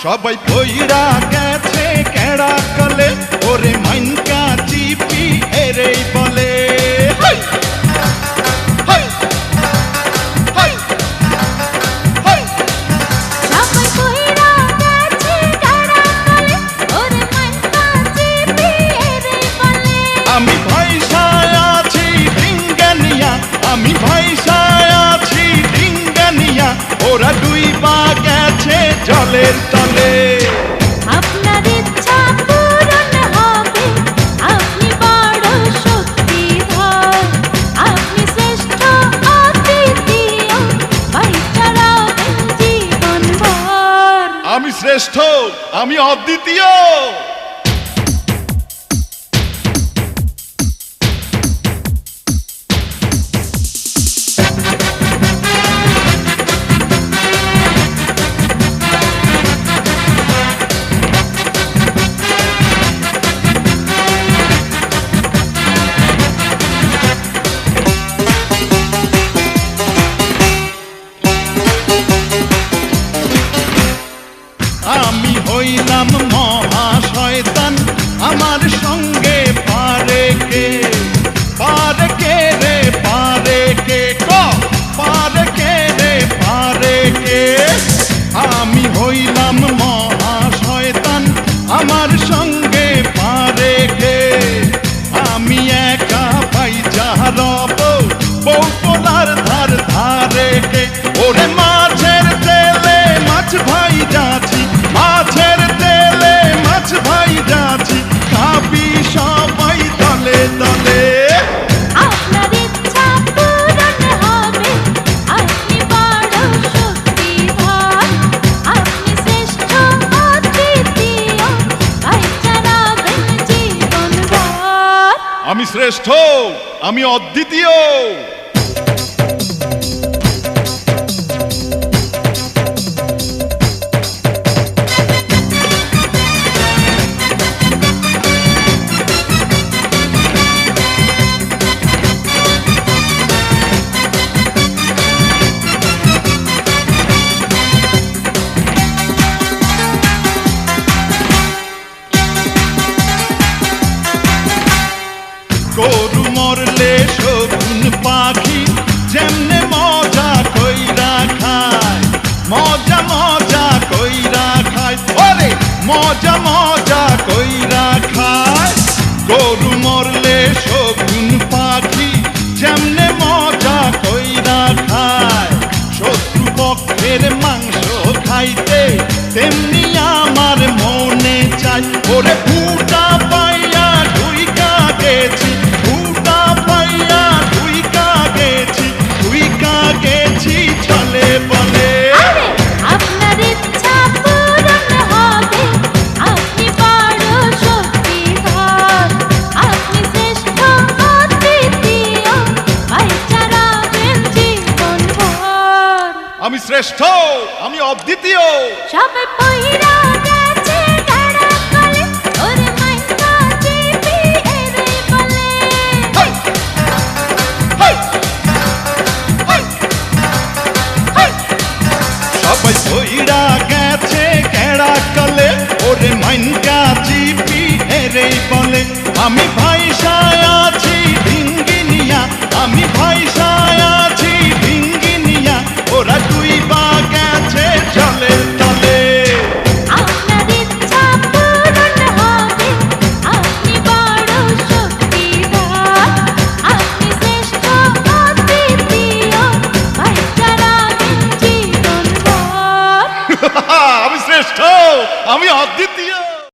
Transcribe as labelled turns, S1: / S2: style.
S1: সবাই পইরা গেছে কেড়া কলে ওরে মাইনকা চিপি এরেই বলে আমি ভাইসায় আছি ডিঙ্গানিয়া, আমি ভাইসায় আছি ডিঙ্গানিয়া, ওরা ডুইবা গেছে জলের তলে।
S2: আপনার ইচ্ছা পূরণ হবে, আপনি বড় শক্তিধর, আপনি শ্রেষ্ঠ অদ্বিতীয়, ভাইচারাবেন জীবনভর।
S1: আমি শ্রেষ্ঠ, আমি অদ্বিতীয়। আমি হইলাম মহা শয়তান, আমার সঙ্গে পারে কে, পারে কে রে পারে কে, পারে কে রে পারে কে। আমি হইলাম মহা শয়তান, আমার সঙ্গে পারে কে। আমি একা পাই যাহার বউ পোলার ধার ধারে কে। ওরে মাছের তেলে মাছ ভাই যাচ্ছি, মাছের তেলে মাছ ভাই যাচ্ছি, খাবি সবাই দলে দলে।
S2: আপনার ইচ্ছা পূরণ হবে, আপনি বড় শক্তিধর, আপনি শ্রেষ্ঠ অদ্বিতীয়, ভাইচারাবেন জীবনভর।
S1: আমি শ্রেষ্ঠ, আমি অদ্বিতীয়। গরু মরলে শগুন পাখি যেমনে মজা কইরা খায়, মজা মজা কইরা খায়, ওরে মজা মজা কইরা খায়। গরু মরলে শগুন পাখি যেমনে মজা কইরা খায়, শত্রু পক্ষের মাংস খাইতে তেমনি আমার মনে চাই। ওরে ফুটা পাইয়া ঢুইকা গেছি, ফুটা পাইয়া ঢুইকা গেছি, ঢুইকা গেছি চলে বলে।
S2: আপনার ইচ্ছা পূরণ হবে, আপনি বড় শক্তিধর, আপনি শ্রেষ্ঠ অদ্বিতীয়, ভাইচারাবেন জীবনভর।
S1: আমি শ্রেষ্ঠ, আমি অদ্বিতীয়।
S2: সবাই পইরা গেছে কেড়া কলে ওরে মাইনকা চিপি এরেই বলে।
S1: সবাই পইরা গেছে কেড়া কলে ওরে মাইনকা চিপি এরেই বলে। আমি ভাইসায় আছি